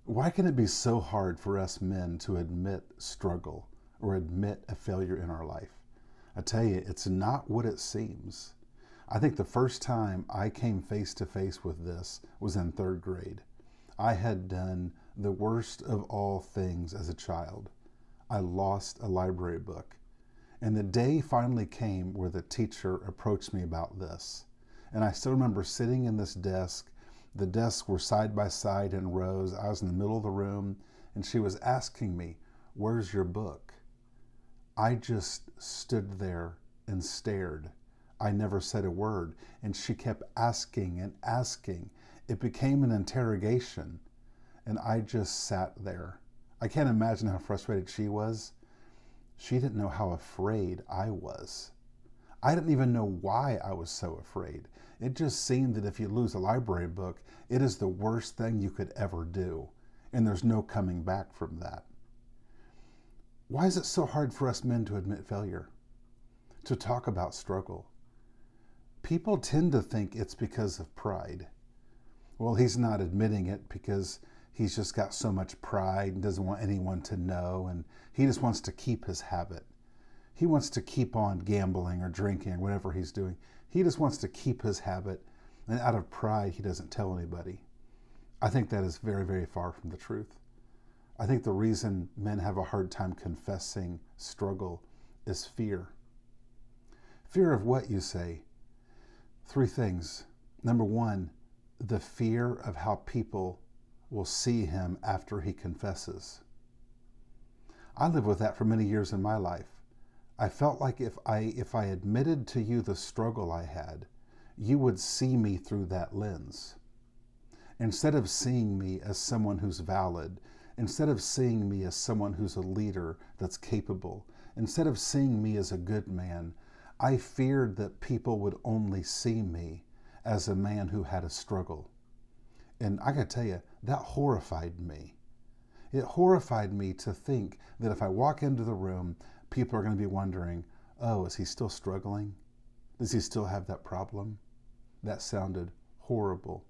Why can it be so hard for us men to admit struggle or admit a failure in our life? I tell you, it's not what it seems. I think the first time I came face to face with this was in third grade. I had done the worst of all things as a child. I lost a library book. And the day finally came where the teacher approached me about this. And I still remember sitting in this desk. The desks were side by side in rows. I was in the middle of the room, and she was asking me, "Where's your book?" I just stood there and stared. I never said a word, and she kept asking and asking. It became an interrogation, and I just sat there. I can't imagine how frustrated she was. She didn't know how afraid I was. I didn't even know why I was so afraid. It just seemed that if you lose a library book, it is the worst thing you could ever do, and there's no coming back from that. Why is it so hard for us men to admit failure, to talk about struggle? People tend to think it's because of pride. Well, he's not admitting it because he's just got so much pride and doesn't want anyone to know, and he just wants to keep his habit. He wants to keep on gambling or drinking or whatever he's doing. He just wants to keep his habit, and out of pride, he doesn't tell anybody. I think that is very, very far from the truth. I think the reason men have a hard time confessing struggle is fear. Fear of what, you say? Three things. Number one, the fear of how people will see him after he confesses. I lived with that for many years in my life. I felt like if I admitted to you the struggle I had, you would see me through that lens. Instead of seeing me as someone who's valid, instead of seeing me as someone who's a leader that's capable, instead of seeing me as a good man, I feared that people would only see me as a man who had a struggle. And I gotta tell you, that horrified me. It horrified me to think that if I walk into the room, people are going to be wondering, oh, is he still struggling? Does he still have that problem? That sounded horrible.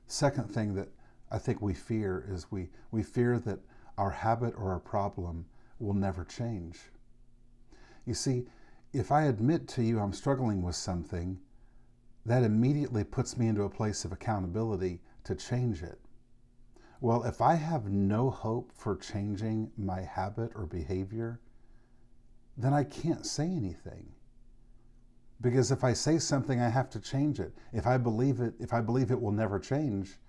Second thing that I think we fear is we fear that our habit or our problem will never change. You see, if I admit to you I'm struggling with something, that immediately puts me into a place of accountability to change it. Well, if I have no hope for changing my habit or behavior, then I can't say anything. Because if I say something, I have to change it. If I believe it will never change,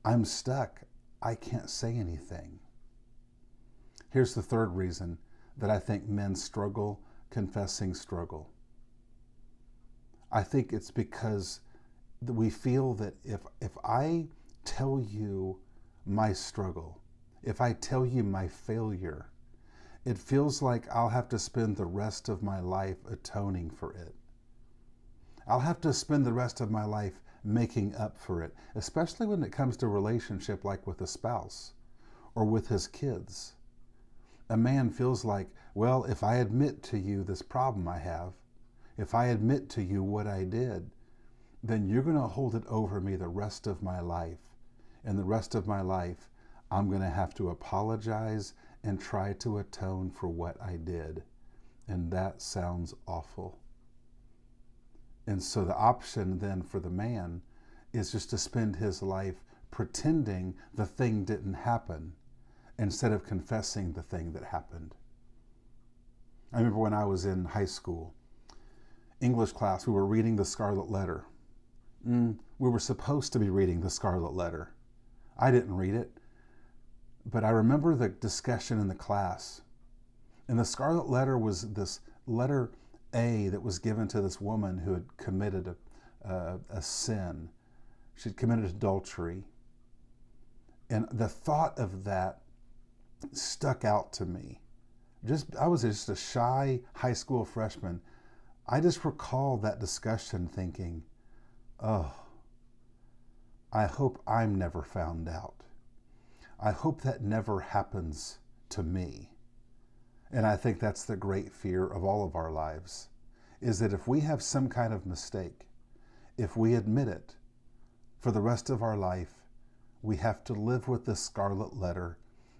I'm stuck. I can't say anything. Here's the third reason that I think men struggle confessing struggle. I think it's because we feel that if I tell you my struggle, if I tell you my failure, it feels like I'll have to spend the rest of my life atoning for it. I'll have to spend the rest of my life making up for it, especially when it comes to a relationship like with a spouse or with his kids. A man feels like, well, if I admit to you this problem I have, if I admit to you what I did, then you're going to hold it over me the rest of my life. And the rest of my life, I'm going to have to apologize and try to atone for what I did. And that sounds awful. And so the option then for the man is just to spend his life pretending the thing didn't happen instead of confessing the thing that happened. I remember when I was in high school, English class, we were reading the Scarlet Letter. We were supposed to be reading the Scarlet Letter. I didn't read it, but I remember the discussion in the class. And the Scarlet Letter was this letter A that was given to this woman who had committed a sin. She'd committed adultery. And the thought of that stuck out to me. I was just a shy high school freshman. I just recall that discussion thinking, oh, I hope I'm never found out. I hope that never happens to me. And I think that's the great fear of all of our lives, is that if we have some kind of mistake, if we admit it, for the rest of our life, we have to live with this scarlet letter,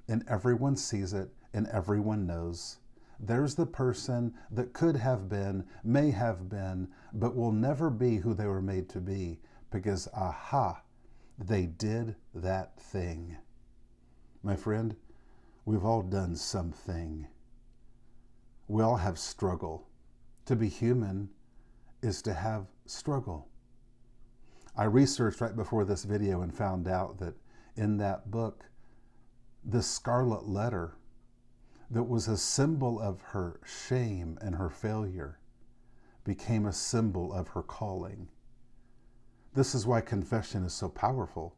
and everyone sees it and everyone knows. There's the person that could have been, may have been, but will never be who they were made to be because, aha, they did that thing. My friend, we've all done something. We all have struggle. To be human is to have struggle. I researched right before this video and found out that in that book, this scarlet letter that was a symbol of her shame and her failure became a symbol of her calling. This is why confession is so powerful,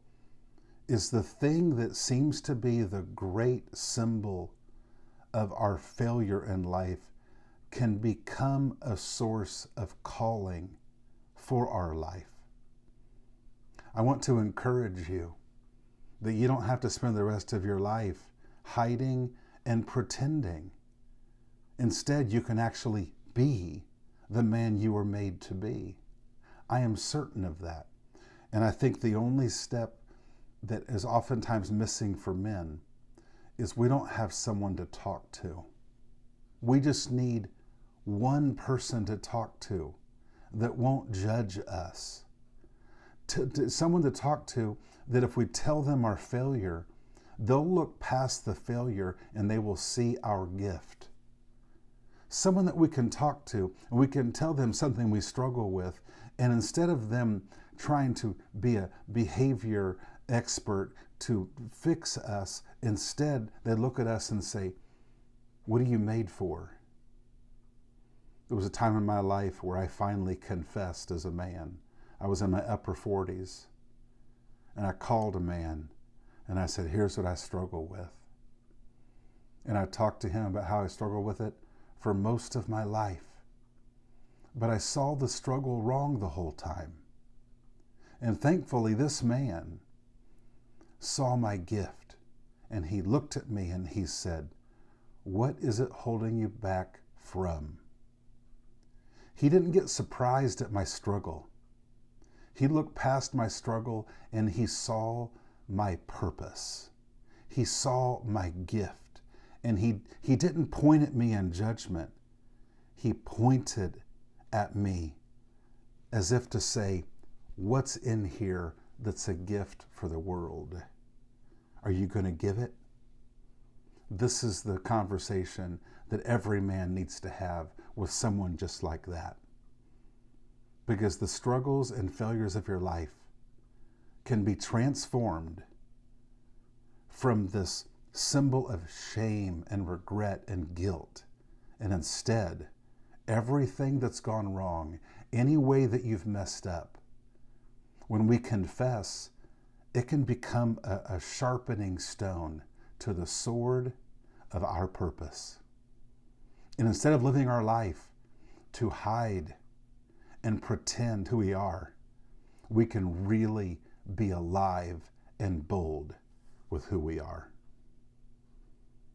is the thing that seems to be the great symbol of our failure in life can become a source of calling for our life. I want to encourage you that you don't have to spend the rest of your life hiding and pretending. Instead, you can actually be the man you were made to be. I am certain of that. And I think the only step that is oftentimes missing for men is we don't have someone to talk to. We just need one person to talk to that won't judge us. Someone to talk to that if we tell them our failure, they'll look past the failure and they will see our gift. Someone that we can talk to and we can tell them something we struggle with, and instead of them trying to be a behavior expert to fix us, instead they look at us and say, "What are you made for?" There was a time in my life where I finally confessed as a man. I was in my upper 40s, and I called a man and I said, "Here's what I struggle with." And I talked to him about how I struggled with it for most of my life. But I saw the struggle wrong the whole time. And thankfully, this man saw my gift, and he looked at me and he said, "What is it holding you back from?" He didn't get surprised at my struggle. He looked past my struggle and he saw my purpose. He saw my gift. And he didn't point at me in judgment. He pointed at me as if to say, "What's in here that's a gift for the world? Are you going to give it?" This is the conversation that every man needs to have with someone just like that. Because the struggles and failures of your life can be transformed from this symbol of shame and regret and guilt. And instead, everything that's gone wrong, any way that you've messed up, when we confess, it can become a sharpening stone to the sword of our purpose. And instead of living our life to hide and pretend who we are, we can really be alive and bold with who we are.